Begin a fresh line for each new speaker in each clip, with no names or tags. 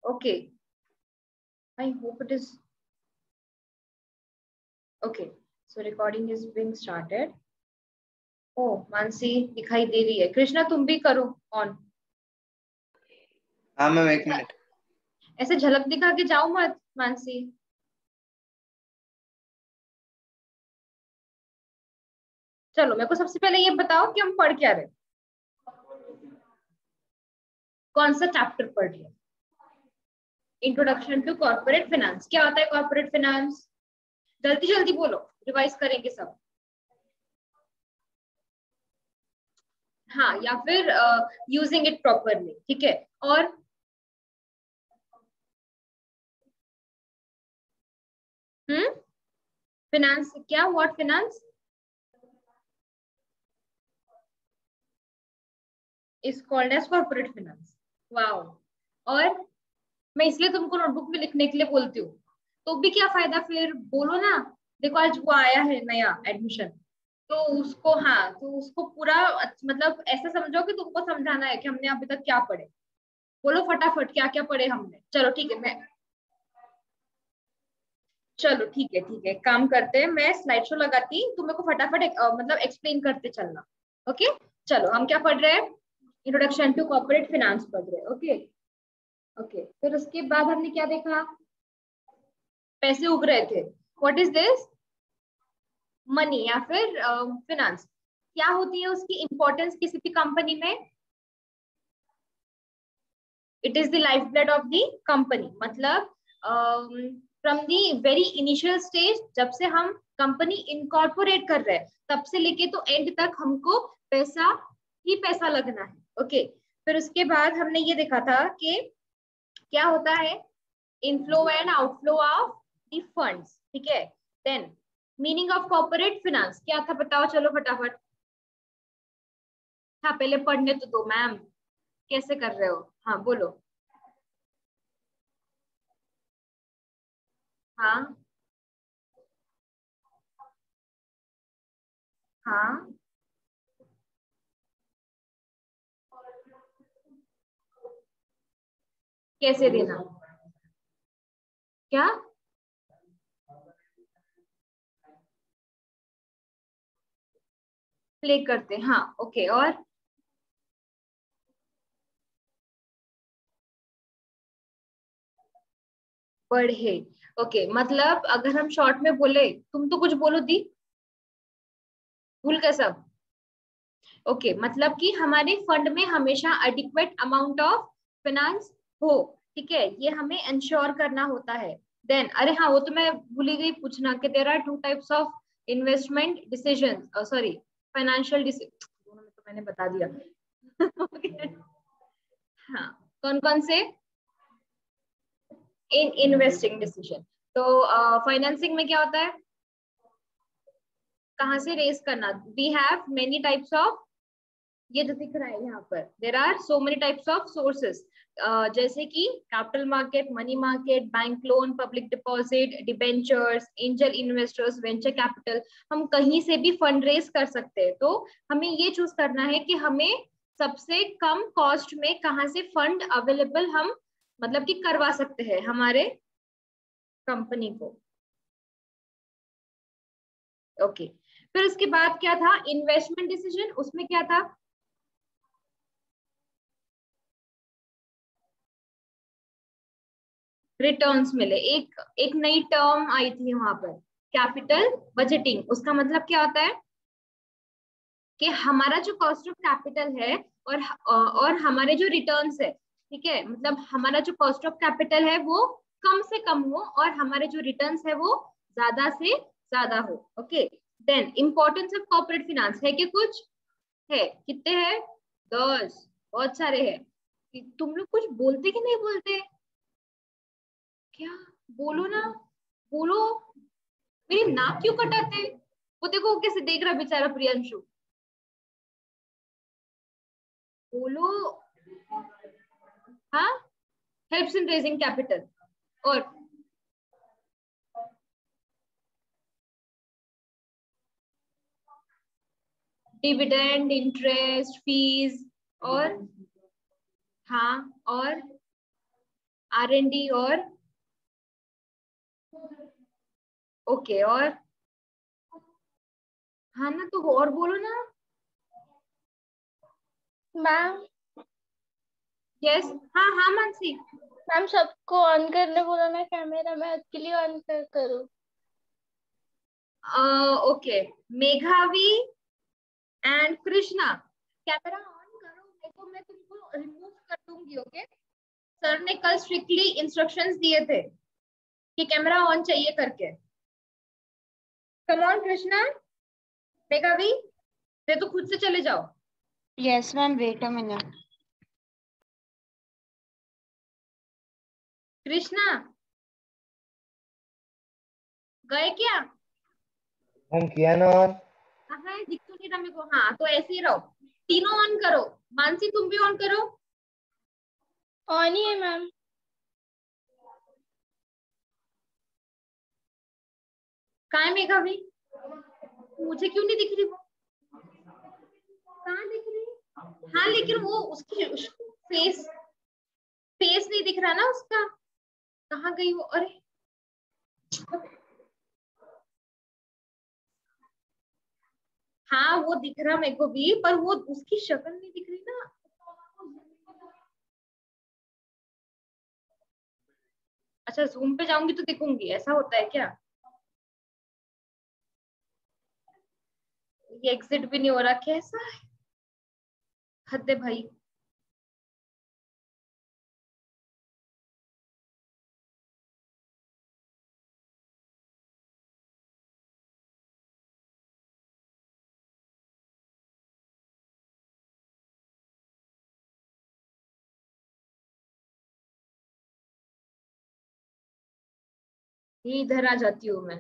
Okay, I hope it is okay. So recording is being started. Oh, Mansi दिखाई दे रही है। कृष्णा तुम भी करो ऑन।
हाँ मैम, एक मिनट।
ऐसे झलक दिखा के जाओ मत मानसी। चलो मेरे को सबसे पहले ये बताओ कि हम पढ़ क्या रहे, कौन सा चैप्टर पढ़ रहे हैं? Introduction to corporate finance. क्या होता है कॉर्पोरेट फाइनेंस? जल्दी जल्दी बोलो, रिवाइज करेंगे सब। हाँ, या फिर यूजिंग इट प्रॉपरली, ठीक है। और फाइनेंस क्या, what finance is called as corporate finance. Wow. और मैं इसलिए तुमको नोटबुक में लिखने के लिए बोलती हूँ, तो भी क्या फायदा, फिर बोलो ना। देखो आज वो आया है नया एडमिशन, तो उसको, हाँ तो उसको पूरा मतलब ऐसा समझो कि तुमको समझाना है कि हमने अभी तक क्या पढ़े। बोलो फटाफट क्या क्या पढ़े हमने। चलो ठीक है, मैं चलो ठीक है, काम करते हैं। मैं स्लाइड शो लगाती, तुम मेरे को फटाफट मतलब एक्सप्लेन करते चलना। ओके। चलो हम क्या पढ़ रहे हैं? इंट्रोडक्शन टू कॉर्पोरेट फाइनेंस पढ़ रहे हैं। ओके। ओके, फिर उसके बाद हमने क्या देखा? पैसे उग रहे थे। What is this? मनी या फिर फाइनेंस। क्या होती है उसकी इंपॉर्टेंस किसी भी कंपनी में? It is the life blood of the company. मतलब from the very initial stage, जब से हम कंपनी इनकॉर्पोरेट कर रहे हैं तब से लेके तो एंड तक हमको पैसा ही पैसा लगना है। ओके। फिर उसके बाद हमने ये देखा था कि क्या होता है inflow and outflow of the funds, ठीक है। Then meaning of corporate finance क्या था, बताओ चलो फटाफट। हाँ पहले पढ़ने तो दो मैम, कैसे कर रहे हो? हाँ बोलो। हाँ हाँ। कैसे देना? क्या? प्ले करते, हाँ ओके। और बढ़े। ओके, मतलब अगर हम शॉर्ट में बोले, तुम तो कुछ बोलो दी, भूल गए सब। ओके, मतलब कि हमारे फंड में हमेशा एडिक्वेट अमाउंट ऑफ फाइनेंस हो, ठीक है, ये हमें इंश्योर करना होता है। देन अरे हाँ वो तो मैं भूल ही गई पूछना कि there are two types of investment decision, sorry financial decision, दोनों में तो मैंने बता दिया। okay. हाँ, कौन कौन से? In investing decision. तो फाइनेंसिंग में क्या होता है? कहाँ से रेस करना? We have many types of, ये जो दिख रहा है यहाँ पर, there are so many types of sources, जैसे कि capital market, money market, bank loan, public deposit, debentures, angel investors, venture capital. हम कहीं से भी फंड रेज कर सकते हैं, तो हमें ये चूज करना है कि हमें सबसे कम कॉस्ट में कहाँ से फंड अवेलेबल हम मतलब कि करवा सकते हैं हमारे कंपनी को। ओके। फिर उसके बाद क्या था इन्वेस्टमेंट डिसीजन, उसमें क्या था? रिटर्न्स मिले। एक एक नई टर्म आई थी वहां पर, कैपिटल बजटिंग। उसका मतलब क्या होता है कि हमारा जो कॉस्ट ऑफ कैपिटल है और हमारे जो रिटर्न्स है, ठीक है, मतलब हमारा जो कॉस्ट ऑफ कैपिटल है वो कम से कम हो और हमारे जो रिटर्न्स है वो ज्यादा से ज्यादा हो। Okay. Then importance of corporate finance है कि कुछ है, कितने हैं? 10। बहुत सारे हैं। तुम लोग कुछ बोलते कि नहीं बोलते? क्या? बोलो ना, बोलो। मेरी नाक क्यों कटाते? वो देखो वो कैसे देख रहा बेचारा प्रियंशु। बोलो। हाँ, हेल्प्स इन रेजिंग कैपिटल। और डिविडेंड, इंटरेस्ट, फीस। और हाँ, और R&D और ओके और हाँ ना, तो और बोलो ना।
मैम
यस, हाँ हाँ मानसी।
मैम सबको ऑन करने बोला ना कैमरा, मैं अकेली ऑन करूँ?
ओके, मेघावी एंड कृष्णा, कैमरा ऑन करो, नहीं तो मैं तुमको रिमूव कर दूंगी। ओके, सर ने कल स्ट्रिक्टली इंस्ट्रक्शंस दिए थे कि कैमरा ऑन चाहिए करके। कम ऑन कृष्णा, मेघावी, ये तो खुद से चले जाओ।
Yes ma'am, wait a minute.
Krishna गए क्या?
हम किया ना ऑन।
कहाँ है, दिख तो नहीं रहा मेरे को। हाँ तो ऐसे ही रहो, तीनों ऑन करो। मानसी तुम भी ऑन करो।
ऑन ही है मैम।
कहाँ है मेघावी? मुझे क्यों नहीं दिख रही वो? कहाँ दिख रही? हाँ लेकिन वो उसकी फेस फेस नहीं दिख रहा ना उसका। कहाँ गई वो? अरे हाँ वो दिख रहा मेरे को भी, पर वो उसकी शक्ल नहीं दिख रही ना। अच्छा जूम पे जाऊंगी तो दिखूंगी, ऐसा होता है क्या? ये एग्जिट भी नहीं हो रहा, कैसा है? हद है भाई। ये इधर आ जाती हूँ मैं।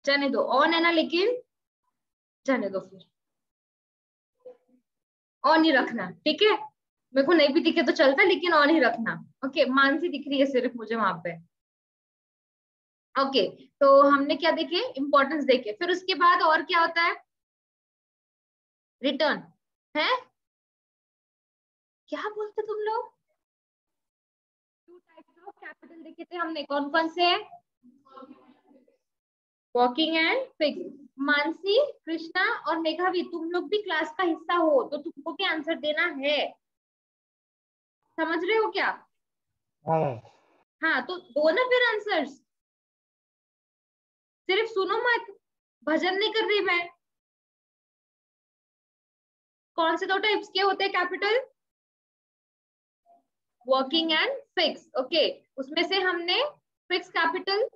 जाने दो, ऑन है ना लेकिन, जाने दो फिर। ऑन ही रखना, ठीक है? मेरे को नहीं भी दिखे तो चलता, लेकिन ऑन ही रखना। ओके, मानसी दिख रही है सिर्फ मुझे वहां पे। ओके, तो हमने क्या देखे, इंपॉर्टेंस देखे। फिर उसके बाद और क्या होता है? रिटर्न है। क्या बोलते तुम लोग? टू टाइप्स ऑफ कैपिटल देखे थे हमने, कौन कौन से? Working and fix. Mansi, Krishna और मेघावी, तुम लोग भी क्लास का हिस्सा हो, तो तुमको भी आंसर देना है। समझ रहे हो क्या?
हाँ
हाँ तो दो ना फिर आंसर्स, सिर्फ सुनो मत। भजन नहीं कर रही मैं। कौन से दो टाइप्स के होते हैं capital? Working and fix. Okay, उसमें से हमने फिक्स कैपिटल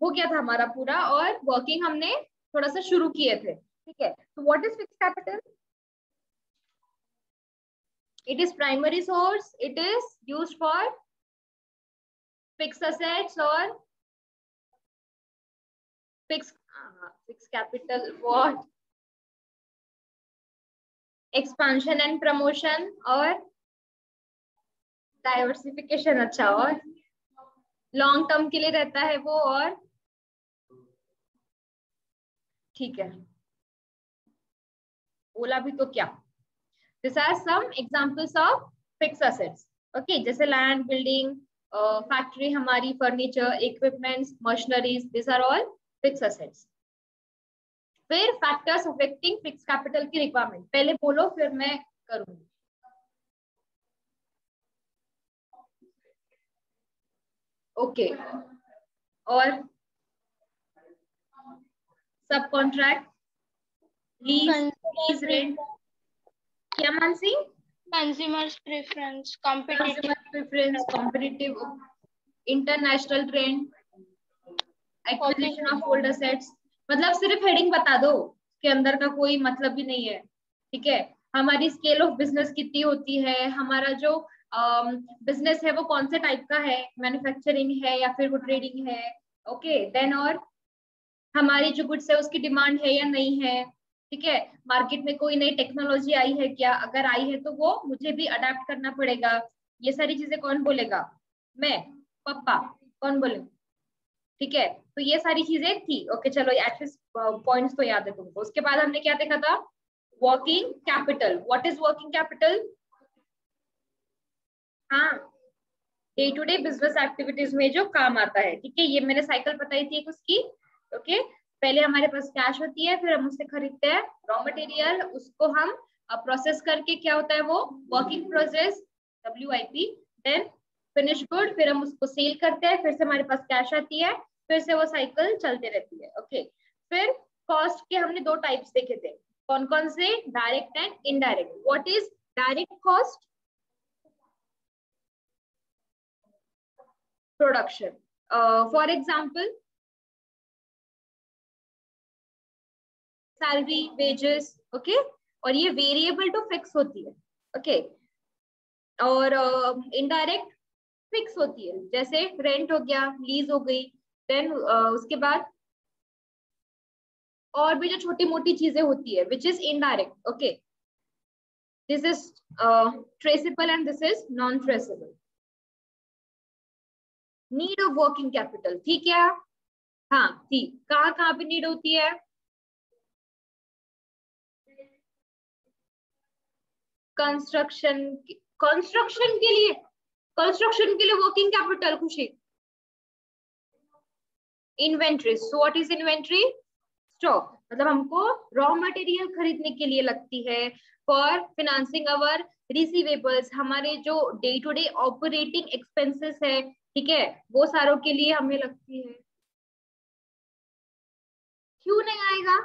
हो गया था हमारा पूरा, और वर्किंग हमने थोड़ा सा शुरू किए थे। ठीक है, तो what is fix capital? It is primary source, it is used for fix assets और fix capital what? Expansion and promotion और डाइवर्सिफिकेशन। अच्छा, और लॉन्ग टर्म के लिए रहता है वो, और ठीक है, बोला भी तो क्या। This are some examples of fix assets. Okay, जैसे लैंड, बिल्डिंग, फैक्ट्री हमारी, furniture, equipments, machineries, this are all fix assets. फिर फैक्टर्स अफेक्टिंग फिक्स कैपिटल की रिक्वायरमेंट, पहले बोलो फिर मैं करूंगी। ओके, और सब कॉन्ट्रैक्ट, लीज रेंट। क्या Mansi?
Consumers preference, competitive,
consumer preference, competitive, international trend, acquisition of old assets. मतलब सिर्फ हेडिंग बता दो, के अंदर का कोई मतलब भी नहीं है। ठीक है, हमारी स्केल ऑफ बिजनेस कितनी होती है, हमारा जो बिजनेस है वो कौन से टाइप का है, मैन्युफैक्चरिंग है या फिर वो ट्रेडिंग है। ओके देन, और हमारी जो गुड्स है उसकी डिमांड है या नहीं है। ठीक है, मार्केट में कोई नई टेक्नोलॉजी आई है क्या, अगर आई है तो वो मुझे भी अडेप्ट करना पड़ेगा। ये सारी चीजें कौन बोलेगा? मैं, पापा, कौन बोले? ठीक है, तो ये सारी चीजें थी। ओके चलो, एटलीस्ट पॉइंट्स तो याद है तुमको। उसके बाद हमने क्या देखा था? Working capital. What is working capital? हाँ, day to day business activities में जो काम आता है, ठीक है। ये मैंने साइकिल बताई थी एक उसकी, ओके। पहले हमारे पास कैश होती है, फिर हम उससे खरीदते हैं रॉ मटेरियल, उसको हम प्रोसेस करके क्या होता है वो working process, WIP। Then finish good, फिर हम उसको सेल करते हैं, फिर से हमारे पास कैश आती है, फिर से वो साइकिल चलते रहती है, ओके। फिर कॉस्ट के हमने दो टाइप्स देखे थे, कौन कौन से, direct and indirect. What is direct cost? Production, for example salary, wages, okay. और ये वेरिएबल टू फिक्स होती है, ओके। और इनडायरेक्ट फिक्स होती है, जैसे रेंट हो गया, लीज हो गई। देन उसके बाद और भी जो छोटी मोटी चीजें होती है which is indirect, okay. This is traceable and this is non traceable. Need of working capital, ठीक है। हाँ थी, कहाँ कहाँ पे नीड होती है? कंस्ट्रक्शन, कंस्ट्रक्शन के लिए, कंस्ट्रक्शन के लिए वर्किंग कैपिटल, खुशी। Inventory, so what is inventory? Stock, मतलब हमको रॉ मटेरियल खरीदने के लिए लगती है फॉर फिनेंसिंग अवर रिसीवेबल्स, हमारे जो day to day operating expenses है, ठीक है, वो सारों के लिए हमें लगती है। क्यों नहीं आएगा?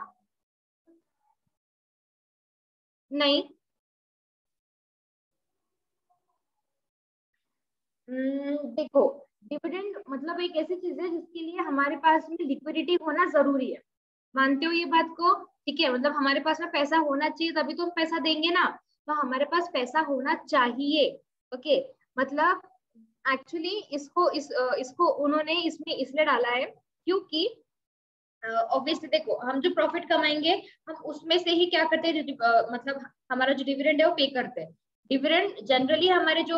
नहीं, देखो, डिविडेंड मतलब एक ऐसी चीज है जिसके लिए हमारे पास में लिक्विडिटी होना जरूरी है, मानते हो ये बात को? ठीक है, मतलब हमारे पास में पैसा होना चाहिए तभी तो हम पैसा देंगे ना, तो हमारे पास पैसा होना चाहिए, ओके। मतलब एक्चुअली इसको उन्होंने इसमें इसलिए डाला है क्योंकि ऑब्वियसली देखो, हम जो प्रॉफिट कमाएंगे हम उसमें से ही क्या करते हैं, मतलब हमारा जो डिविडेंड है वो पे करते हैं। डिविडेंड जनरली हमारे जो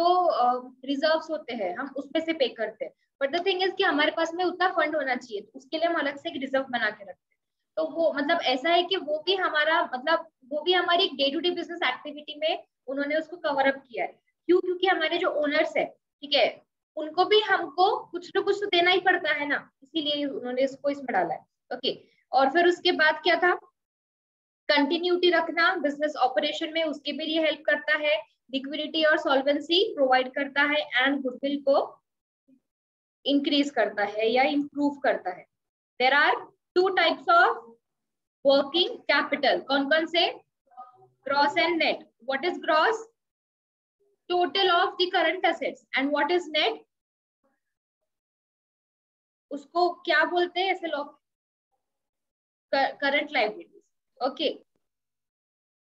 रिजर्व्स होते हैं हम उसमें से पे करते हैं, बट द थिंग इज कि हमारे पास में उतना फंड होना चाहिए, तो उसके लिए हम अलग से एक रिजर्व बना के रखते हैं। तो वो मतलब ऐसा है कि वो भी हमारा मतलब वो भी हमारी day to day business activity में उन्होंने उसको कवर अप किया है। क्यों? क्योंकि हमारे जो ओनर्स है, ठीक है, उनको भी हमको कुछ ना कुछ तो देना ही पड़ता है ना, इसीलिए उन्होंने इसको इसमें डाला है, ओके। और फिर उसके बाद क्या था, कंटिन्यूटी रखना बिजनेस ऑपरेशन में, उसके भी लिए हेल्प करता है, लिक्विडिटी और सॉल्वेंसी प्रोवाइड करता है, एंड गुडविल को इंक्रीज करता है या इंप्रूव करता है। There are two types of working capital, कौन कौन से? Gross and net. What is gross? Total of the current assets, and what is net? उसको क्या बोलते हैं ऐसे लोग? Current liabilities, okay.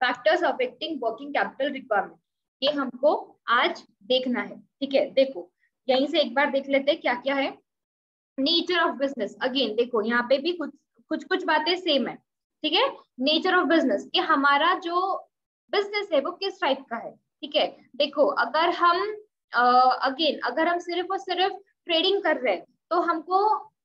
Factors affecting working capital requirement, ये हमको आज देखना है, ठीक है। देखो यहीं से एक बार देख लेते हैं क्या क्या है। नेचर ऑफ बिजनेस, अगेन देखो यहाँ पे भी कुछ कुछ कुछ बातें सेम है, ठीक है। नेचर ऑफ बिजनेस, कि हमारा जो बिजनेस है वो किस टाइप का है, ठीक है। देखो अगर हम अगेन अगर हम सिर्फ और सिर्फ ट्रेडिंग कर रहे हैं तो हमको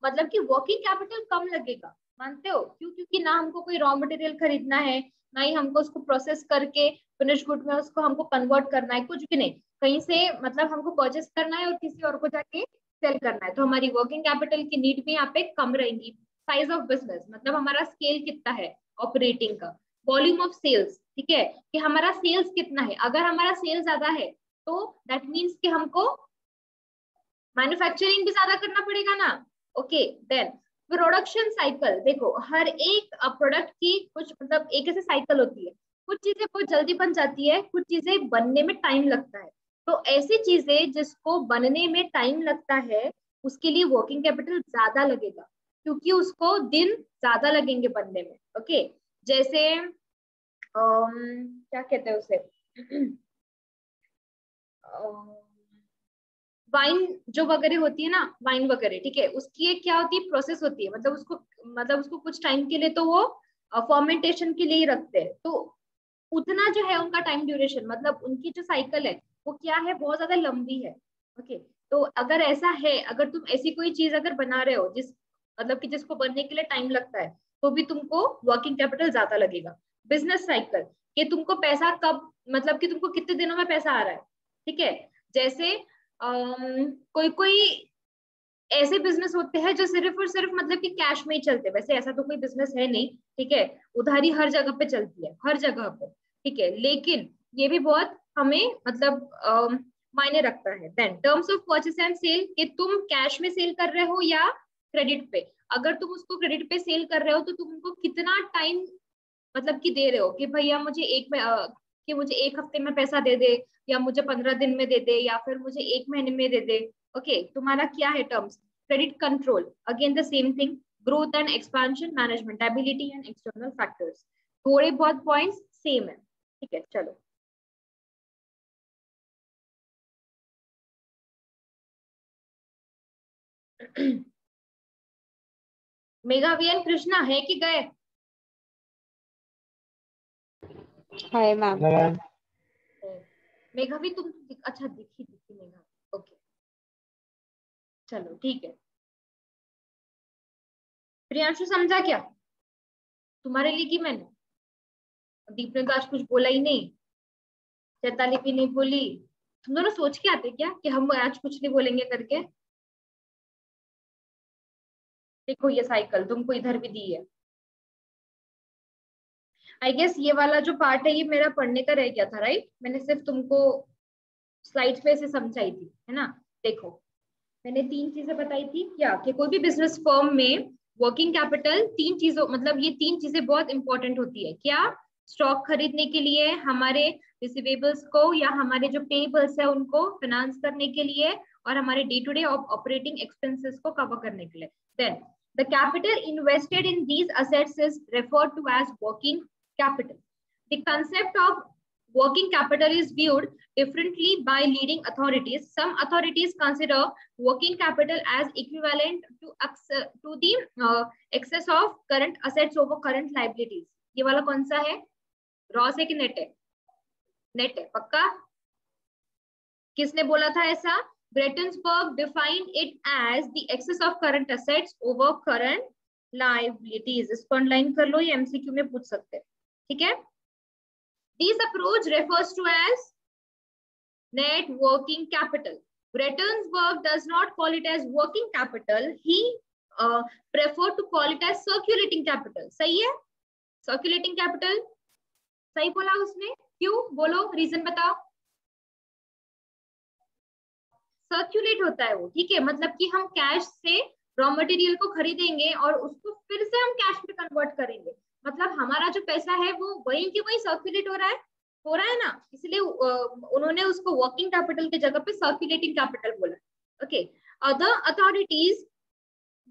मतलब कि वर्किंग कैपिटल कम लगेगा, मानते हो? क्यों? क्योंकि ना हमको कोई रॉ मटेरियल खरीदना है, ना ही हमको उसको प्रोसेस करके फिनिश गुड में उसको हमको कन्वर्ट करना है, कुछ भी नहीं, कहीं से मतलब हमको परचेस करना है और किसी और को जाके सेल करना है, तो हमारी वर्किंग कैपिटल की नीड भी यहाँ पे कम रहेगी। साइज ऑफ बिजनेस, मतलब हमारा स्केल कितना है ऑपरेटिंग का। वॉल्यूम ऑफ सेल्स, ठीक है, कि हमारा सेल्स कितना है, अगर हमारा सेल ज्यादा है तो दैट मीन्स कि हमको मैन्युफैक्चरिंग भी ज्यादा करना पड़ेगा ना, ओके। देन प्रोडक्शन साइकिल, देखो हर एक प्रोडक्ट की कुछ मतलब एक ऐसी साइकिल होती है, कुछ चीजें बहुत जल्दी बन जाती है, कुछ चीजें बनने में टाइम लगता है, तो ऐसी चीजें जिसको बनने में टाइम लगता है उसके लिए वर्किंग कैपिटल ज्यादा लगेगा, क्योंकि उसको दिन ज्यादा लगेंगे बनने में, ओके। जैसे क्या कहते हैं उसे वाइन जो वगैरह होती है ना, वाइन वगैरह, ठीक है, उसकी एक क्या होती है, प्रोसेस होती है, मतलब उसको कुछ टाइम के लिए तो वो फर्मेंटेशन के लिए ही रखते हैं, तो उतना जो है उनका टाइम ड्यूरेशन, मतलब उनकी जो साइकिल है वो क्या है, बहुत ज्यादा लंबी है, ओके। तो अगर ऐसा है, अगर तुम ऐसी कोई चीज अगर बना रहे हो जिस मतलब कि जिसको बनने के लिए टाइम लगता है, तो भी तुमको वर्किंग कैपिटल ज्यादा लगेगा। बिजनेस साइकिल, कि तुमको पैसा कब मतलब कि तुमको कितने दिनों में पैसा आ रहा है, ठीक है। जैसे कोई कोई ऐसे बिजनेस होते हैं जो सिर्फ और सिर्फ मतलब कि कैश में ही चलते हैं, वैसे ऐसा तो कोई बिजनेस है नहीं, ठीक है, उधारी हर जगह पे चलती है, हर जगह पे, ठीक है, लेकिन ये भी बहुत हमें मतलब मायने रखता है। Then terms of purchase and sale, कि तुम कैश में सेल कर रहे हो या क्रेडिट पे। अगर तुम उसको क्रेडिट पे सेल कर रहे हो तो तुम उनको कितना टाइम मतलब कि दे रहे हो, कि भैया मुझे कि मुझे 1 हफ्ते में पैसा दे दे, या मुझे 15 दिन में दे दे, या फिर मुझे 1 महीने में दे दे। ओके, तुम्हारा क्या है terms? Credit control, again the same thing, growth and expansion management, ability and external factors, थोड़े बहुत पॉइंट्स सेम है, ठीक है। चलो मेघावी एंड कृष्णा है कि गए?
Hi ma'am.
मैम
मेघावी तुम अच्छा दिखी मेघावी, ओके चलो ठीक है। प्रियांशु समझा क्या तुम्हारे लिए? की मैंने, दीप ने तो आज कुछ बोला ही नहीं, चैताली भी नहीं बोली। तुम दोनों सोच के आते क्या कि हम आज कुछ नहीं बोलेंगे करके? देखो ये साइकिल तुमको इधर भी दी है। आई गेस ये वाला जो पार्ट है ये मेरा पढ़ने का रह गया था, राइट? मैंने सिर्फ तुमको स्लाइड्स पे से समझाई थी, है ना? देखो मैंने 3 चीजें बताई थी क्या, कि कोई भी बिजनेस फर्म में वर्किंग कैपिटल 3 चीजों मतलब ये 3 चीजें बहुत इंपॉर्टेंट होती है। क्या? स्टॉक खरीदने के लिए, हमारे रिसीवेबल्स को या हमारे जो पेबल्स है उनको फाइनेंस करने के लिए, और हमारे day to day operating expenses को कवर करने के लिए। Then the capital invested in these assets is referred to as working capital. The concept of working capital is viewed differently by leading authorities. Some authorities consider working capital as equivalent to the excess of current assets over current liabilities. ये वाला कौन सा है? Gross है कि net है? Net है पक्का? किसने बोला था ऐसा? Bretonsburg defined it as the excess of current assets over current liabilities. इसको अंडरलाइन कर लो, ये एमसीक्यू में पूछ सकते हैं, ठीक है? This approach refers to as net working capital. Bretonsburg does not call it as working capital. He preferred to call it as circulating capital. सही है? Circulating capital सही बोला उसने? क्यों? बोलो, रीजन बताओ। सर्क्यूलेट होता है वो, ठीक है, मतलब कि हम कैश से रॉ मटेरियल को खरीदेंगे और उसको फिर से हम कैश में कन्वर्ट करेंगे, मतलब हमारा जो पैसा है वो वही के वही सर्कुलेट हो रहा है ना, इसलिए उन्होंने उसको वर्किंग कैपिटल की जगह पे सर्कुलेटिंग कैपिटल बोला। Okay, other authorities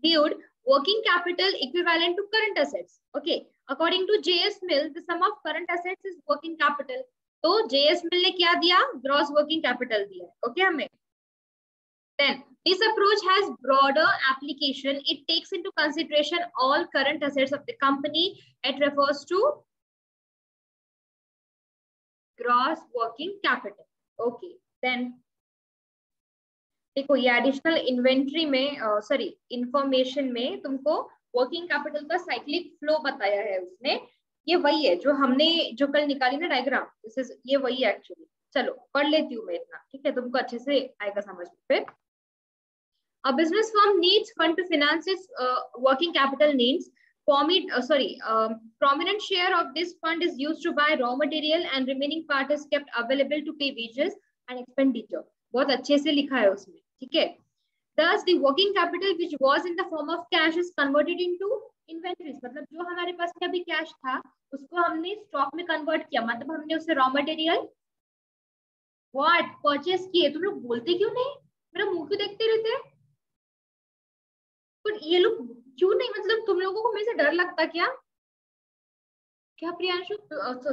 viewed working capital equivalent to current assets. Okay, according to J.S. Mill, the sum of current assets is working capital. तो J.S. Mill ने क्या दिया? ग्रॉस वर्किंग कैपिटल दिया। Okay हमें। Then this approach has broader application. It takes into consideration all current assets of the company. It refers to gross working capital. Okay. Then देखो ये additional inventory में sorry information में तुमको working capital का cyclic flow बताया है उसने। ये वही है जो हमने जो कल निकाली ना डायग्राम, ये वही है एक्चुअली। चलो पढ़ लेती हूँ मैं इतना, ठीक है, तुमको अच्छे से आएगा समझ में। फिर A business firm needs fund to finance its working capital needs. Prominent share of this fund is used to buy raw material and remaining part is kept available to pay wages and expenditure. बहुत अच्छे से लिखा है उसमें, ठीक है। Thus, the working capital which was in the form of cash is converted into inventories. मतलब जो हमारे पास में अभी कैश था उसको हमने स्टॉक में कन्वर्ट किया, मतलब हमने उससे रॉ मटेरियल परचेस किए। तुम लोग बोलते क्यों नहीं? मेरा मुंह क्यों देखते रहते? पर ये लोग क्यों नहीं, मतलब तुम लोगों को मेरे से डर लगता क्या? क्या प्रियांशु,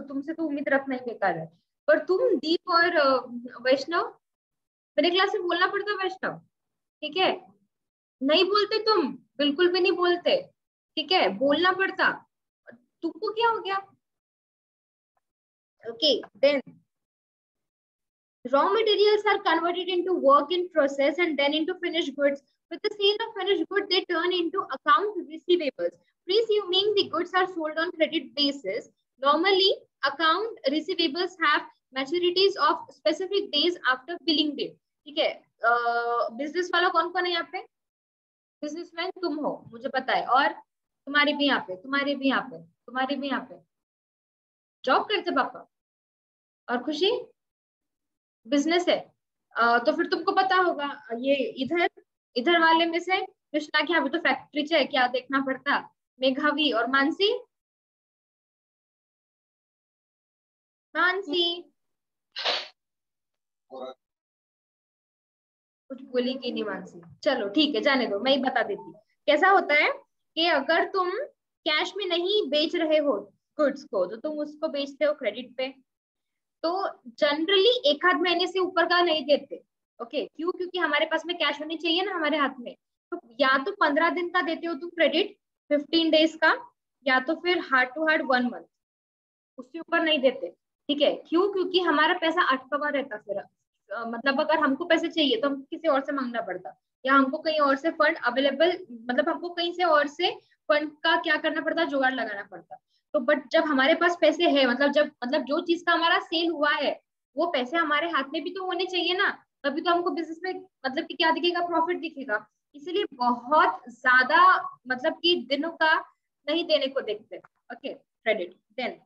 तुमसे तो उम्मीद रखना ही बेकार है, पर तुम दीप और वैष्णव, मेरे क्लास में बोलना पड़ता वैष्णव, ठीक है? नहीं बोलते तुम, बिल्कुल भी नहीं बोलते, ठीक है, बोलना पड़ता। तुमको क्या हो गया? Okay, then raw materials are converted into work in process and then into finished goods. With the sale of finished goods, they turn into account receivables. Presuming the goods are sold on credit basis, normally account receivables have maturities of specific days after billing date. ठीक है। Business वाला कौन कौन है यहाँ पे? Businessman तुम हो, मुझे पता है, और तुम्हारी भी यहाँ पे, तुम्हारी भी यहाँ पे, तुम्हारी भी यहाँ पे जॉब करते पापा। और खुशी बिजनेस है। तो फिर तुमको पता होगा ये इधर, इधर वाले में से कृष्णा की अभी तो फैक्ट्री है, क्या देखना पड़ता। मेघावी और मानसी, मानसी कुछ बोलेगी नहीं मानसी। चलो ठीक है, जाने दो, मैं ही बता देती। कैसा होता है कि अगर तुम कैश में नहीं बेच रहे हो गुड्स को, तो तुम उसको बेचते हो क्रेडिट पे। तो जनरली एक आध महीने से ऊपर का नहीं देते। ओके, क्यों? क्योंकि हमारे पास में कैश होनी चाहिए ना हमारे हाथ में। तो या तो 15 दिन का देते हो तुम क्रेडिट, 15 days का, या तो फिर हार्ड टू हार्ड 1 month, उससे ऊपर नहीं देते। ठीक है, क्यों? क्योंकि हमारा पैसा अटका हुआ रहता फिर। मतलब अगर हमको पैसे चाहिए तो हमको किसी और से मांगना पड़ता, या हमको कहीं और से फंड अवेलेबल, मतलब हमको कहीं से और से फंड का क्या करना पड़ता, जुगाड़ लगाना पड़ता। तो बट जब हमारे पास पैसे है, मतलब जब, मतलब जो चीज का हमारा सेल हुआ है वो पैसे हमारे हाथ में भी तो होने चाहिए ना, तभी तो हमको बिजनेस में मतलब कि क्या दिखेगा, प्रॉफिट दिखेगा। इसीलिए बहुत ज्यादा मतलब कि दिनों का नहीं देने को देखते। Okay, credit. Then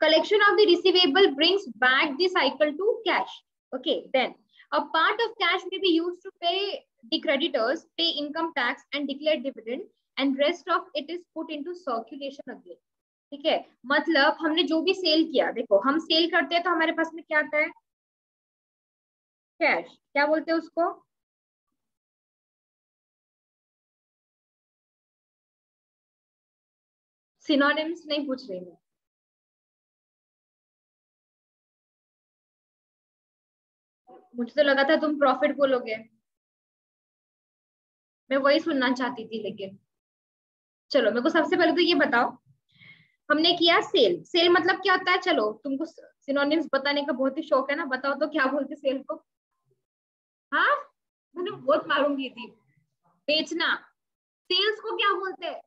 collection of the receivable brings back the cycle to cash. Okay, then a part of cash may be used to pay the creditors, pay income tax and declare dividend, and rest of it is put into circulation again. ठीक है, मतलब हमने जो भी cell किया, देखो हम cell करते हैं तो हमारे पास में क्या आता है, कैश। क्या बोलते हैं उसको? सिनोनिम्स नहीं पूछ रही मैं, मुझे तो लगा था तुम प्रॉफिट बोलोगे, मैं वही सुनना चाहती थी। लेकिन चलो, मेरे को सबसे पहले तो ये बताओ, हमने किया सेल। सेल मतलब क्या होता है? चलो तुमको सिनोनिम्स बताने का बहुत ही शौक है ना, बताओ तो क्या बोलते सेल को? हाँ, मैंने बहुत मारूंगी थी। बेचना। सेल्स को क्या बोलते हैं?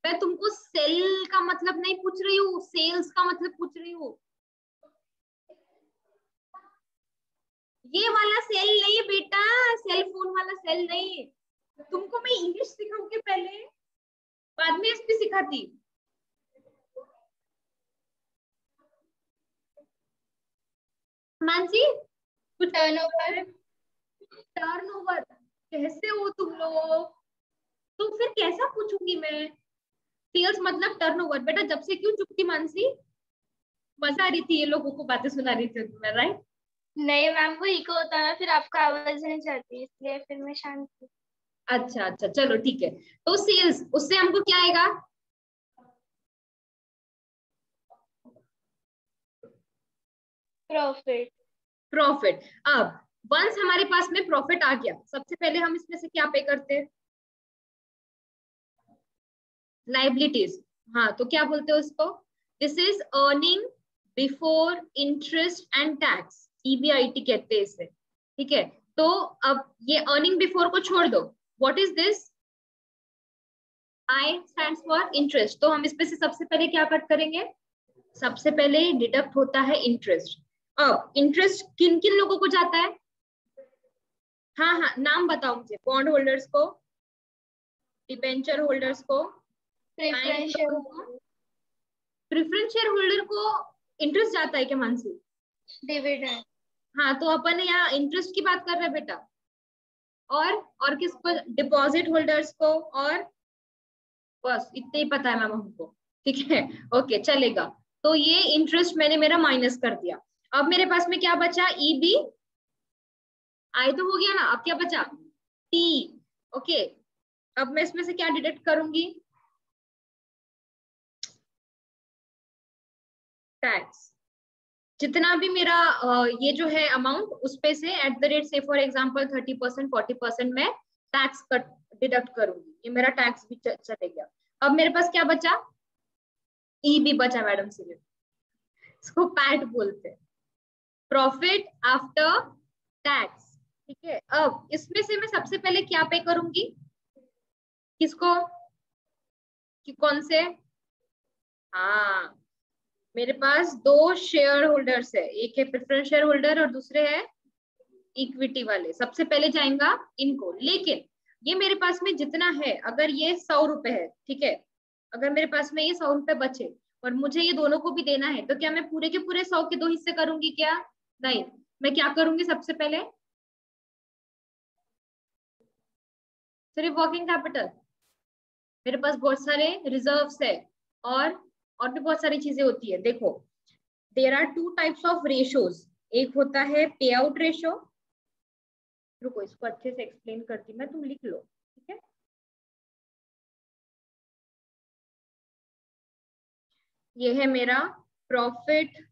मैं तुमको सेल का मतलब नहीं पूछ रही हूँ, सेल्स का मतलब पूछ रही हूँ। ये वाला सेल नहीं बेटा, सेल फोन वाला सेल नहीं। तुमको मैं इंग्लिश सिखाऊंगी पहले, बाद में एसपी सिखाती। मानसी कुछ
टर्नओवर।
टर्नओवर कैसे हो तुम लोग? तो फिर कैसा पूछूंगी मैं? सेल्स मतलब टर्नओवर। बेटा जब से क्यों चुप थी मानसी? मजा आ रही थी ये लोगों को बातें सुना रही थी तुम्हें, राइट?
नहीं मैम, वो इको होता है ना, फिर आपका आवाज नहीं जाती, इसलिए फिर मैं शांत थी।
अच्छा अच्छा, चलो ठीक है। तो सेल्स, उससे हमको क्या आएगा?
प्रॉफिट।
प्रॉफिट। अब वंस हमारे पास में प्रॉफिट आ गया, सबसे पहले हम इसमें से क्या पे करते हैं? लाइबिलिटीज। हाँ, तो क्या बोलते हैं उसको? This is earning before interest and tax, EBIT कहते हैं इसे। ठीक है, तो अब ये अर्निंग बिफोर को छोड़ दो। What is this? I stands for interest. तो हम इसमें से सबसे पहले क्या कट करेंगे? सबसे पहले डिडक्ट होता है इंटरेस्ट। अब इंटरेस्ट किन किन लोगों को जाता है? हाँ हाँ, नाम बताओ मुझे। बॉन्ड होल्डर्स को, डिबेंचर होल्डर्स को, बैंक
प्रेफरेंस
लोगों को। प्रेफरेंस शेयर होल्डर को इंटरेस्ट जाता है क्या मानसी?
डिविडेंड।
हाँ, तो अपन यहाँ इंटरेस्ट की बात कर रहे हैं बेटा। और किसको? डिपॉजिट होल्डर्स को। और बस इतने ही पता है मैम हमको। ठीक है, ओके चलेगा। तो ये इंटरेस्ट मैंने मेरा माइनस कर दिया। अब मेरे पास में क्या बचा? ईबी आई तो हो गया ना, अब क्या बचा? टी। ओके, अब मैं इसमें से क्या डिडक्ट करूंगी? टैक्स। जितना भी मेरा ये जो है अमाउंट, उस पे से एट द रेट से फॉर एग्जांपल 30%, 40% मैं टैक्स कट डिडक्ट करूंगी। ये मेरा टैक्स भी चले गया। अब मेरे पास क्या बचा? ई भी बचा मैडम, सिर्फ इसको पैट बोलते हैं, प्रॉफिट आफ्टर टैक्स। ठीक है, अब इसमें से मैं सबसे पहले क्या पे करूंगी? किसको? कि कौन से? हाँ, मेरे पास दो शेयर होल्डर्स है, एक है प्रेफरेंस शेयर होल्डर और दूसरे है इक्विटी वाले। सबसे पहले जाएगा इनको, लेकिन ये मेरे पास में जितना है, अगर ये 100 रुपए है, ठीक है, अगर मेरे पास में ये 100 रुपए बचे और मुझे ये दोनों को भी देना है, तो क्या मैं पूरे के पूरे 100 के 2 हिस्से करूंगी क्या? नहीं, मैं क्या करूंगी सबसे पहले, सिर्फ वर्किंग कैपिटल। मेरे पास बहुत सारे रिजर्व्स है और भी बहुत सारी चीजें होती है। देखो, there are two types of ratios. एक होता है पे आउट रेशो, रुको इसको अच्छे से एक्सप्लेन करती मैं, तुम लिख लो, ठीक है। ये है मेरा प्रॉफिट,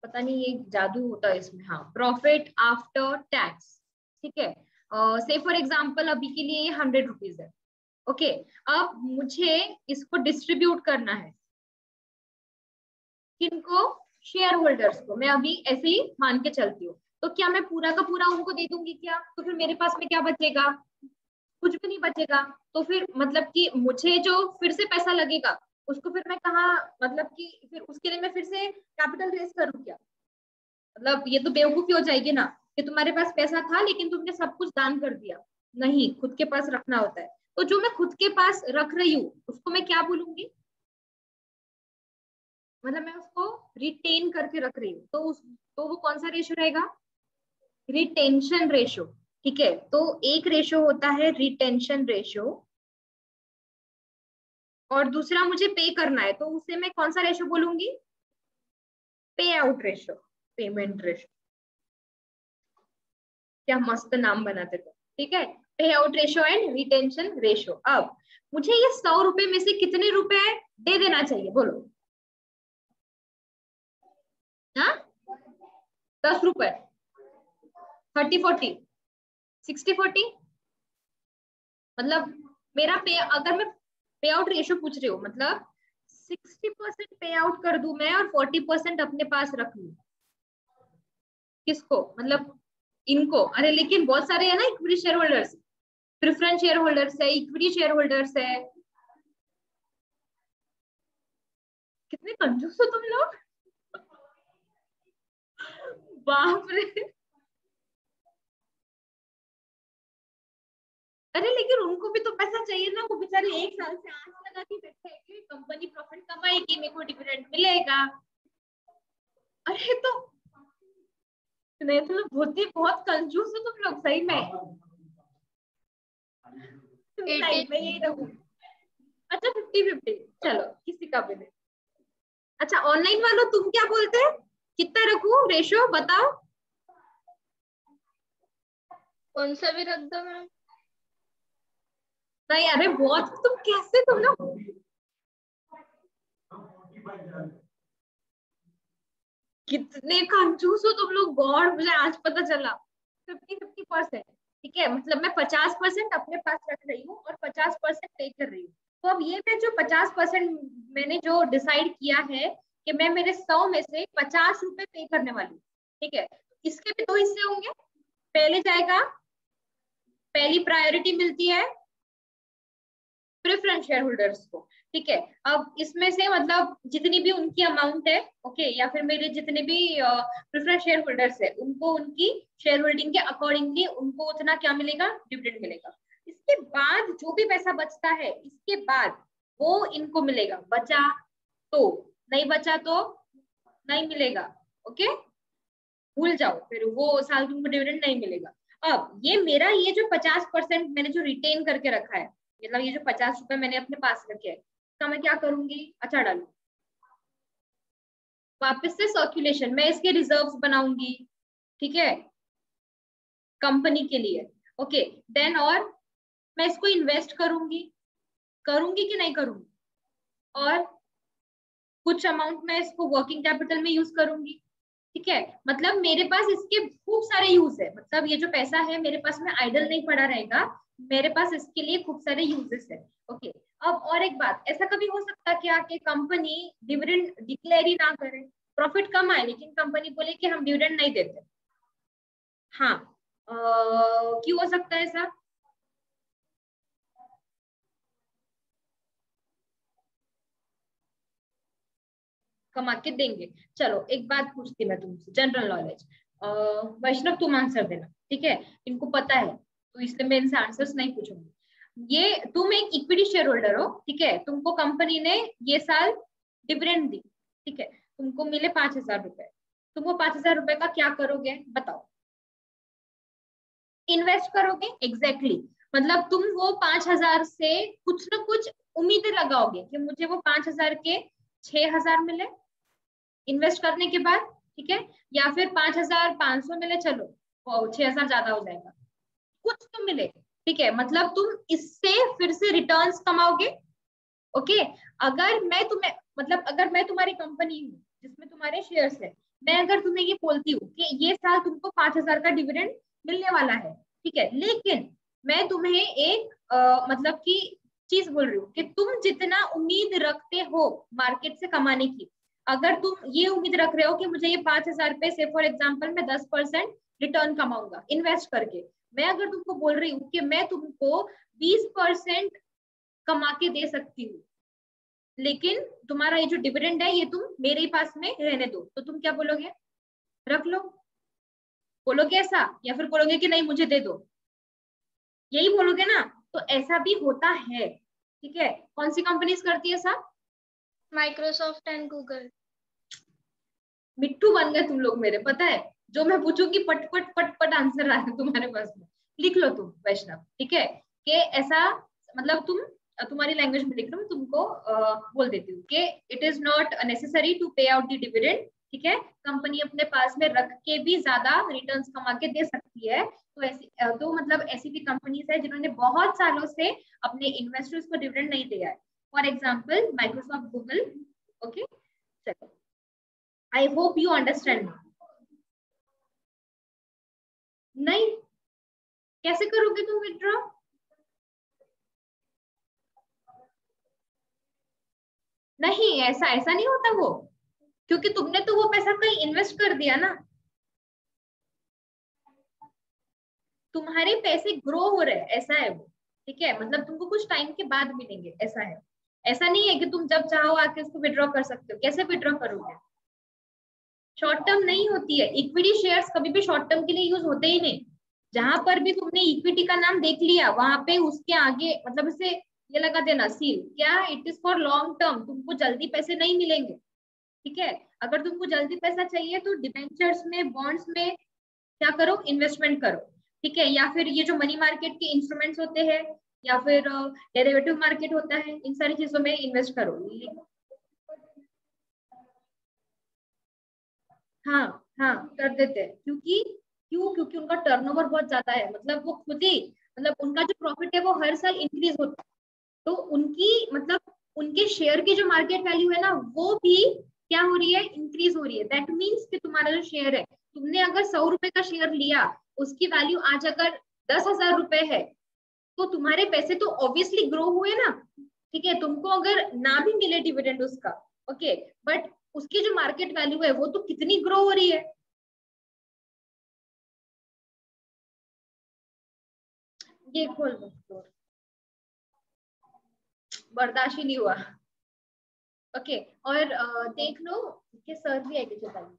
पता नहीं ये जादू होता है इसमें, हाँ, प्रॉफिट आफ्टर टैक्स, ठीक है। से फॉर एग्जाम्पल अभी के लिए ये 100 रुपीज है, ओके। अब मुझे इसको डिस्ट्रीब्यूट करना है, किनको? शेयर होल्डर्स को। मैं अभी ऐसे ही मान के चलती हूँ, तो क्या मैं पूरा का पूरा उनको दे दूंगी क्या? तो फिर मेरे पास में क्या बचेगा? कुछ भी नहीं बचेगा। तो फिर मतलब कि मुझे जो फिर से पैसा लगेगा उसको फिर मैं कहाँ, मतलब कि फिर उसके लिए मैं फिर से कैपिटल रेज करूँ क्या? मतलब ये तो बेवकूफी हो जाएगी ना, कि तुम्हारे पास पैसा था लेकिन तुमने सब कुछ दान कर दिया। नहीं, खुद के पास रखना होता है। तो जो मैं खुद के पास रख रही हूँ उसको मैं क्या बोलूंगी? मतलब मैं उसको रिटेन करके रख रही हूँ, तो वो कौन सा रेशो रहेगा? रिटेंशन रेशो, ठीक है। तो एक रेशो होता है रिटेंशन रेशो, और दूसरा मुझे पे करना है, तो उसे मैं कौन सा रेशो बोलूंगी? पे आउट रेशो, पेमेंट रेशो। क्या मस्त नाम बनाते थे, ठीक है। पे out ratio and retention ratio. अब मुझे ये 100 रुपए में से कितने रुपए दे देना चाहिए, बोलो? हाँ, 10 रुपए, 30-40, 60-40। मतलब मेरा पे, अगर मैं पे आउट रेशो पूछ रही हूँ, मतलब 60% पे आउट कर दूं मैं और 40% अपने पास रख लूं। किसको? मतलब इनको। अरे लेकिन बहुत सारे है ना equity share holders, preference share holders है, इक्विटी शेयर होल्डर्स है। कितने कंजूस हो तुम लोग, बाप रे। अरे लेकिन उनको भी तो पैसा चाहिए ना, वो बेचारे एक साल से आस लगा के बैठे हैं कि कंपनी प्रॉफिट कमाएगी, मेरे को डिविडेंड मिलेगा। अरे तो नहीं, तुम लोग बहुत कंजूस हो तुम लोग, सही में। नहीं, मैं यही रखूँ। अच्छा, 50-50, चलो किसी का भी नहीं। अच्छा, ऑनलाइन वालों तुम क्या बोलते हैं, कितना रखूं रेशो, बताओ?
कौन सा भी रख दो मैम।
नहीं, अरे बहुत, तुम कैसे, तुम लोग कितने कंजूस हो तुम लोग, गॉड, मुझे आज पता चला। 50-50%, ठीक है। मतलब मैं 50% अपने पास रख रही हूँ और 50% पे कर रही हूँ। तो अब ये मैं जो 50% मैंने जो डिसाइड किया है कि मैं मेरे 100 में से 50 रुपए पे करने वाली हूँ, ठीक है। इसके भी दो हिस्से होंगे। पहले जाएगा, पहली प्रायोरिटी मिलती है प्रेफरेंस शेयर होल्डर्स को, ठीक है। अब इसमें से मतलब जितनी भी उनकी अमाउंट है, ओके, या फिर मेरे जितने भी प्रेफरेंस शेयर होल्डर्स है, उनको उनकी शेयर होल्डिंग के अकॉर्डिंगली उनको उतना क्या मिलेगा? डिविडेंड मिलेगा। इसके बाद जो भी पैसा बचता है, इसके बाद वो इनको मिलेगा। बचा तो, नहीं बचा तो नहीं मिलेगा, ओके। भूल जाओ, फिर वो साल तुमको डिविडेंड नहीं मिलेगा। अब ये मेरा, ये जो 50% मैंने जो रिटेन करके रखा है, मतलब ये जो 50 रुपए मैंने अपने पास रखे है, इसका मैं क्या करूंगी? अच्छा, डालू वापस से सर्कुलेशन, मैं इसके रिजर्व्स बनाऊंगी, ठीक है, कंपनी के लिए, ओके। देन और मैं इसको इन्वेस्ट करूंगी, करूंगी कि नहीं करूंगी? और कुछ अमाउंट मैं इसको वर्किंग कैपिटल में यूज करूंगी, ठीक है। मतलब मेरे पास इसके खूब सारे यूज है, मतलब ये जो पैसा है मेरे पास में आइडल नहीं पड़ा रहेगा, मेरे पास इसके लिए खूब सारे यूजेस है, ओके। अब और एक बात, ऐसा कभी हो सकता क्या कि कंपनी डिविडेंड डिक्लेयर ही ना करे, प्रॉफिट कम आए लेकिन कंपनी बोले कि हम डिविडेंड नहीं देते? हाँ, क्यों हो सकता है ऐसा? कमा के देंगे। चलो एक बात पूछती मैं तुमसे, जनरल नॉलेज। वैष्णव तुम आंसर देना, ठीक है? इनको पता है तो इसलिए मैं इनसे आंसर्स नहीं पूछूंगी। ये तुम एक इक्विटी शेयर होल्डर हो, ठीक है? तुमको कंपनी ने ये साल डिविडेंड दी, ठीक है? तुमको मिले 5,000 रुपए। तुम वो 5,000 रुपए का क्या करोगे बताओ? इन्वेस्ट करोगे, एग्जैक्टली मतलब तुम वो 5,000 से कुछ ना कुछ उम्मीदें लगाओगे कि मुझे वो 5,000 के 6,000 मिले इन्वेस्ट करने के बाद, ठीक है? या फिर 5,500 मिले, चलो 6,000 ज्यादा हो जाएगा, कुछ तो मिले, ठीक है? मतलब तुम इससे फिर से रिटर्न्स कमाओगे। ओके, अगर मैं तुम्हें मतलब अगर मैं तुम्हारी कंपनी हूँ जिसमें तुम्हारे शेयर्स है, मैं अगर तुम्हें ये बोलती हूँ कि ये साल तुमको 5,000 का डिविडेंड मिलने वाला है, ठीक है, लेकिन मैं तुम्हें एक मतलब की चीज बोल रही हूँ कि तुम जितना उम्मीद रखते हो मार्केट से कमाने की, अगर तुम ये उम्मीद रख रहे हो कि मुझे ये 5,000 पे से फॉर एग्जाम्पल मैं 10% रिटर्न कमाऊंगा इन्वेस्ट करके, मैं अगर तुमको बोल रही हूँ कि मैं तुमको 20% कमा के दे सकती हूँ, लेकिन तुम्हारा ये जो डिविडेंड है ये तुम मेरे ही पास में रहने दो, तो तुम क्या बोलोगे? रख लो, बोलोगे ऐसा? या फिर बोलोगे कि नहीं मुझे दे दो? यही बोलोगे ना? तो ऐसा भी होता है, ठीक है? कौन सी कंपनीज करती है ऐसा?
Microsoft and Google.
मिट्टू बन गए तुम लोग मेरे, पता है? जो मैं पूछूंगी पट पट पट पट आंसर आ है तुम्हारे पास में। लिख लो तुम वैष्णव, ठीक है? कि ऐसा मतलब तुम्हारी लैंग्वेज में लिख रहा हूँ, तुमको बोल देती हूँ कि it is not necessary to pay out the dividend, ठीक है? कंपनी अपने पास में रख के भी ज्यादा रिटर्न्स कमा के दे सकती है। तो ऐसी तो मतलब ऐसी भी कंपनीज है जिन्होंने बहुत सालों से अपने इन्वेस्टर्स को डिविडेंड नहीं दिया है, for example Microsoft, Google. Okay, चलो, आई होप यू अंडरस्टैंड। नहीं, कैसे करोगे तुम विड्रॉ? नहीं, ऐसा ऐसा नहीं होता वो, क्योंकि तुमने तो वो पैसा कहीं इन्वेस्ट कर दिया ना, तुम्हारे पैसे ग्रो हो रहे हैं, ऐसा है वो, ठीक है? मतलब तुमको कुछ टाइम के बाद मिलेंगे, ऐसा है। ऐसा नहीं है कि तुम जब चाहो आके उसको विड्रॉ कर सकते हो। कैसे विड्रॉ करोगे? शॉर्ट टर्म नहीं होती है इक्विटी शेयर्स, कभी भी शॉर्ट टर्म के लिए यूज होते ही नहीं। जहां पर भी तुमने इक्विटी का नाम देख लिया वहां पे उसके आगे मतलब इसे ये लगा देना सील, क्या it is for long term, तुमको जल्दी पैसे नहीं मिलेंगे, ठीक है? अगर तुमको जल्दी पैसा चाहिए तो डिबेंचर्स में, बॉन्ड्स में क्या करो? इन्वेस्टमेंट करो, ठीक है? या फिर ये जो मनी मार्केट के इंस्ट्रूमेंट्स होते हैं या फिर डेरिवेटिव मार्केट होता है, इन सारी चीजों में इन्वेस्ट करो। हाँ, हाँ कर देते हैं, क्योंकि उनका टर्नओवर बहुत ज्यादा है, मतलब वो खुद ही मतलब उनका जो प्रॉफिट है वो हर साल इंक्रीज होता है, तो उनकी मतलब उनके शेयर की जो मार्केट वैल्यू है ना वो भी क्या हो रही है? इंक्रीज हो रही है। दैट मीन्स कि तुम्हारा जो शेयर है, तुमने अगर 100 रुपए का शेयर लिया, उसकी वैल्यू आज अगर 10,000 रुपए है, तो तुम्हारे पैसे तो ऑब्वियसली ग्रो हुए ना, ठीक है? तुमको अगर ना भी मिले डिविडेंड उसका, ओके, बट उसकी जो मार्केट वैल्यू है वो तो कितनी ग्रो हो रही है। ये खोल दो स्टोर, बर्दाश्त ही नहीं हुआ। ओके, और देख लो कि सर भी आएंगे, चलो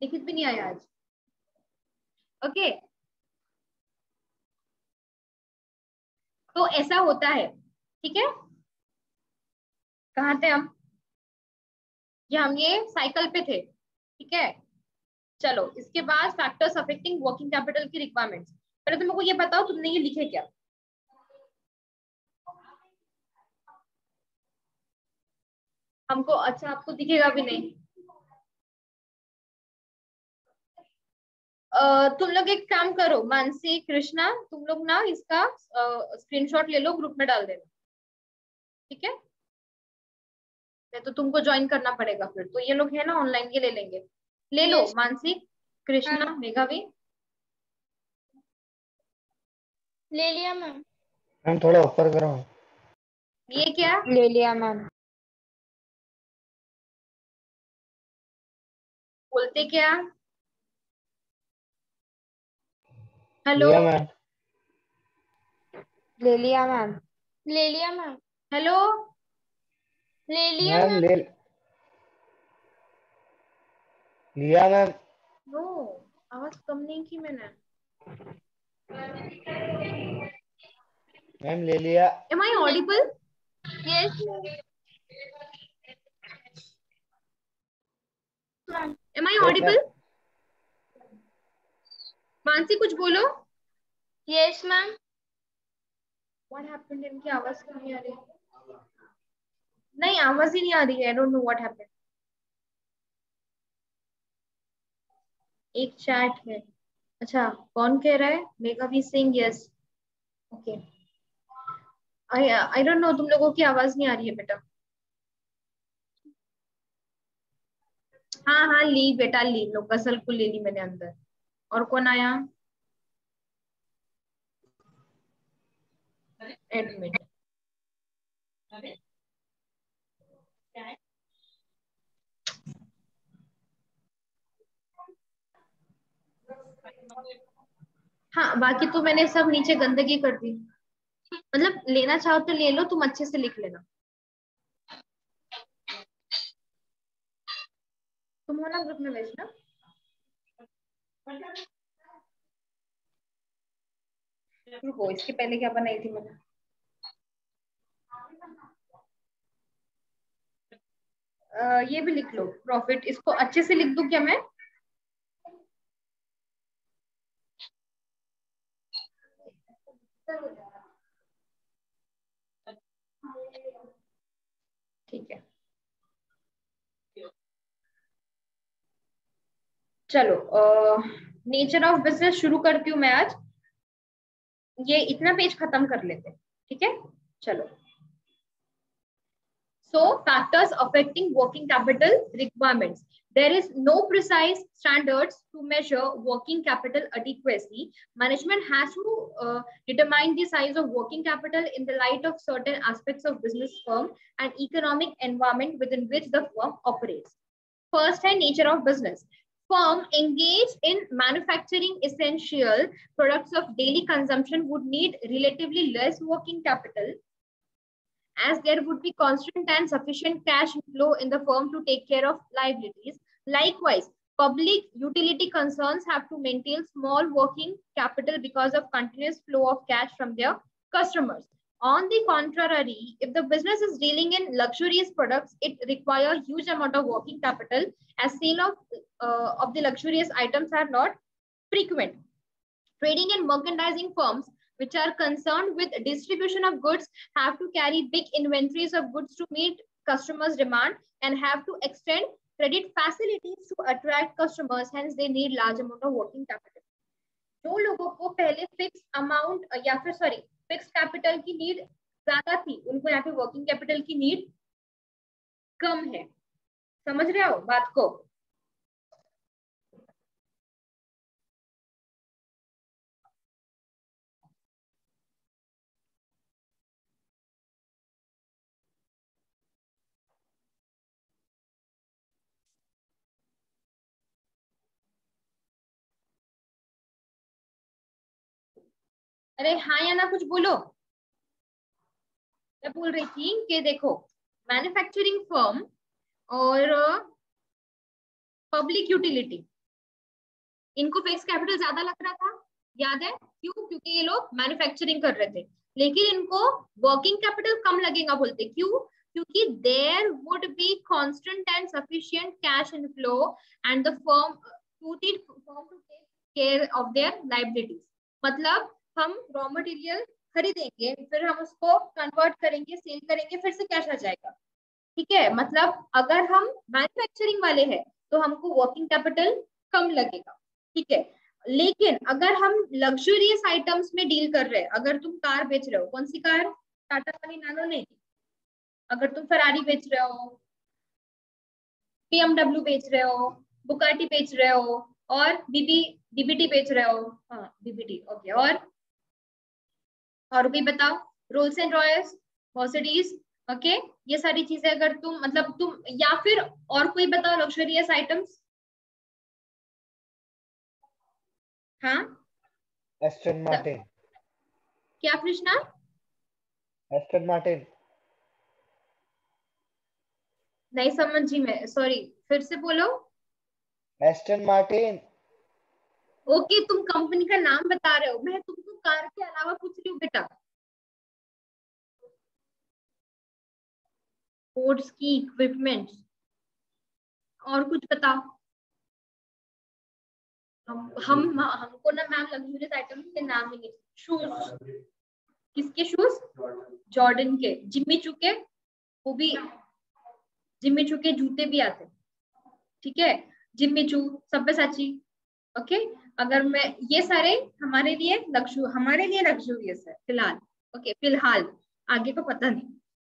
लिखित भी नहीं आया आज। ओके, तो ऐसा होता है, ठीक है? कहाँ थे हम? ये साइकिल पे थे, ठीक है? चलो इसके बाद फैक्टर्स अफेक्टिंग वर्किंग कैपिटल की रिक्वायरमेंट्स। पहले तुम लोग ये बताओ तुमने ये लिखे क्या? हमको अच्छा, आपको दिखेगा भी नहीं। तुम लोग एक काम करो, मानसी, कृष्णा, तुम लोग ना इसका स्क्रीनशॉट ले लो, ग्रुप में डाल देना, ठीक है? नहीं तो तुमको ज्वाइन करना पड़ेगा फिर, तो ये लोग है ना ऑनलाइन, ये ले लेंगे। ले लो
यस
मानसी, कृष्णा,
मैम,
मेघावी।
ले लिया मैम।
मैम थोड़ा ऊपर करो।
ये क्या?
ले लिया मैम।
बोलते क्या? हेलो
लिया मैम।
ले लिया मैम।
ले लिया मैम।
हेलो
ले लिया
मैम
मैम।
ले लिया मैम।
नो, आवाज कम नहीं की मैंने।
मैम ले लिया।
Am I audible?
Yes ma'am.
Am I
yes ma'am.
Audible? Mansi कुछ बोलो।
Yes ma'am.
व्हाट हैपेंड, इनकी आवाज क्यों नहीं आ रही? नहीं, आवाज ही नहीं आ रही है। I don't know what happened. एक चैट है। अच्छा, कौन कह रहा है? Megha V Singh, yes. Okay. I I don't know, तुम लोगों की आवाज नहीं आ रही है बेटा। हाँ हाँ, ली बेटा, ली लो, गजल को ले ली मैंने अंदर। और कौन आया? एडमिट। हाँ, बाकी तो मैंने सब नीचे गंदगी कर दी। मतलब लेना चाहो तो ले लो, तुम अच्छे से लिख लेना। तुम हो ना ग्रुप में भेजना। रुको, इसके पहले क्या बनाई थी मैंने? ये भी लिख लो, प्रॉफिट। इसको अच्छे से लिख दूं क्या मैं? ठीक है, चलो। नेचर ऑफ बिजनेस शुरू करती हूँ मैं आज। ये इतना पेज खत्म कर लेते हैं, ठीक है? चलो। So, factors affecting working capital requirements. There is no precise standards to measure working capital adequacy. Management has to determine the size of working capital in the light of certain aspects of business firm and economic environment within which the firm operates. First hand, nature of business. Firm engaged in manufacturing essential products of daily consumption would need relatively less working capital, as there would be constant and sufficient cash flow in the firm to take care of liabilities. Likewise, public utility concerns have to maintain small working capital because of continuous flow of cash from their customers. On the contrary, if the business is dealing in luxurious products, it requires huge amount of working capital, as sale of the luxurious items are not frequent. Trading and merchandising firms, which are concerned with distribution of goods, have to carry big inventories of goods to meet customers' demand and have to extend credit facilities to attract customers. Hence, they need large amount of working capital. जो लोगों को पहले fix amount या फिर sorry fix capital की need ज्यादा थी, उनको यहाँ पे वर्किंग कैपिटल की नीड कम है। समझ रहे हो बात को? अरे हाँ या ना कुछ बोलो। मैं बोल रही थी कि देखो, मैन्युफैक्चरिंग फर्म और पब्लिक यूटिलिटी, इनको फिक्स कैपिटल ज्यादा लग रहा था, याद है? क्यों? क्योंकि ये लोग मैन्युफैक्चरिंग कर रहे थे। लेकिन इनको वर्किंग कैपिटल कम लगेगा, बोलते क्यों? क्योंकि there would be constant and sufficient cash inflow and the firm to take care of their liabilities. मतलब हम रॉ मटेरियल खरीदेंगे, फिर हम उसको कन्वर्ट करेंगे, सेल करेंगे, फिर से कैश आ जाएगा। ठीक है? मतलब अगर हम मैन्युफैक्चरिंग वाले हैं तो हमको वर्किंग कैपिटल कम लगेगा, ठीक है? लेकिन अगर हम लग्जरियस आइटम्स में डील कर रहे हैं, अगर तुम कार बेच रहे हो, कौन सी कार? टाटा वाली नैनो नहीं। अगर तुम फरारी बेच रहे हो, BMW बेच रहे हो, बुकाटी बेच रहे हो, और डीबीटी बेच रहे हो। हाँ, डीबीटी, ओके। और भी बताओ। Rolls and Royals, Mercedes, okay. ये सारी चीजें अगर तुम मतलब तुम, या फिर और कोई बताओ लग्जरियस आइटम्स। हाँ,
एस्टन मार्टिन,
क्या कृष्णा?
एस्टन मार्टिन,
नहीं समझी मैं, सॉरी, फिर से बोलो।
Aston Martin.
ओके, तुम कंपनी का नाम बता रहे हो, मैं तुमको कार के अलावा पूछ रही हूँ बेटा। स्पोर्ट्स की इक्विपमेंट्स, और कुछ बताओ। हमको ना मैम लग्जरियस आइटम्स के नाम ही नहीं। शूज, किसके शूज? जॉर्डन के। जिम्मी चू के, वो भी जिम्मी चू के जूते भी आते, ठीक है। जिम्मी चू, सब्यसाची, ओके। अगर मैं ये सारे हमारे लिए लग्जूरियस है फिलहाल, ओके फिलहाल, आगे को पता नहीं,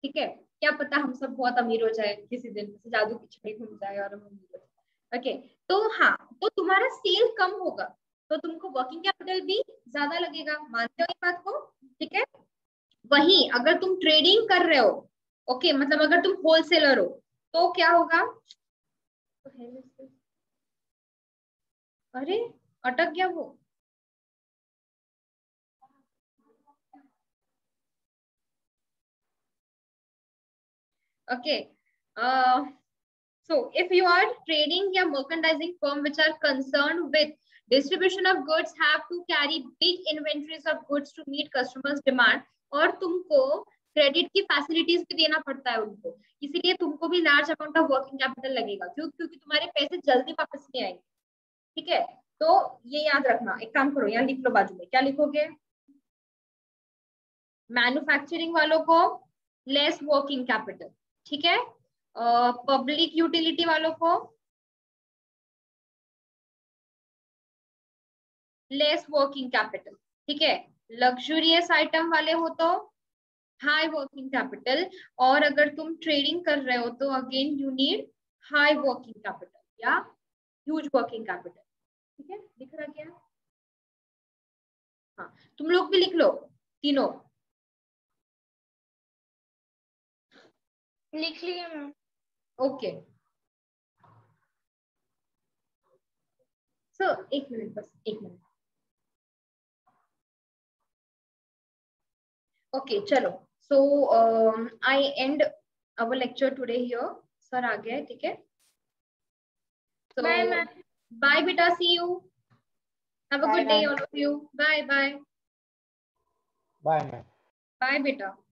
ठीक है। क्या पता हम सब बहुत अमीर हो जाए किसी दिन, जादू की छड़ी घूम जाए और हम अमीर हो जाए, ओके। तो हाँ, तो तुम्हारा सेल कम होगा तो तुमको वर्किंग कैपिटल भी ज्यादा लगेगा, मानते हो इस बात को, ठीक है। वहीं अगर तुम ट्रेडिंग कर रहे हो, ओके, मतलब अगर तुम होलसेलर हो तो क्या होगा? अरे अटक गया वो। Okay. So if you are trading या merchandising firm which are concerned with distribution of goods have to carry big inventories of goods to meet customers demand, और तुमको क्रेडिट की फैसिलिटीज भी देना पड़ता है उनको, इसीलिए तुमको भी large amount of working capital लगेगा, क्योंकि तुम्हारे पैसे जल्दी वापस नहीं आएंगे, ठीक है। तो ये याद रखना, एक काम करो, यहाँ लिख लो बाजू में, क्या लिखोगे? मैन्युफैक्चरिंग वालों को लेस वर्किंग कैपिटल, ठीक है। पब्लिक यूटिलिटी वालों को लेस वर्किंग कैपिटल, ठीक है। लग्जूरियस आइटम वाले हो तो हाई वर्किंग कैपिटल, और अगर तुम ट्रेडिंग कर रहे हो तो again you need high working capital या ह्यूज वर्किंग कैपिटल, ठीक है। दिख रहा क्या? हाँ, तुम लोग भी लिख लो तीनों।
लिख लिया मैम।
ओके, सो एक मिनट, बस एक मिनट। ओके चलो, so I end our lecture today here. Sir आ गया है, ठीक है। So,
bye ma'am.
bye beta, see you. Have a
Bye,
good day
ma'am.
all of you. Bye bye.
Bye, ma'am.
Bye beta.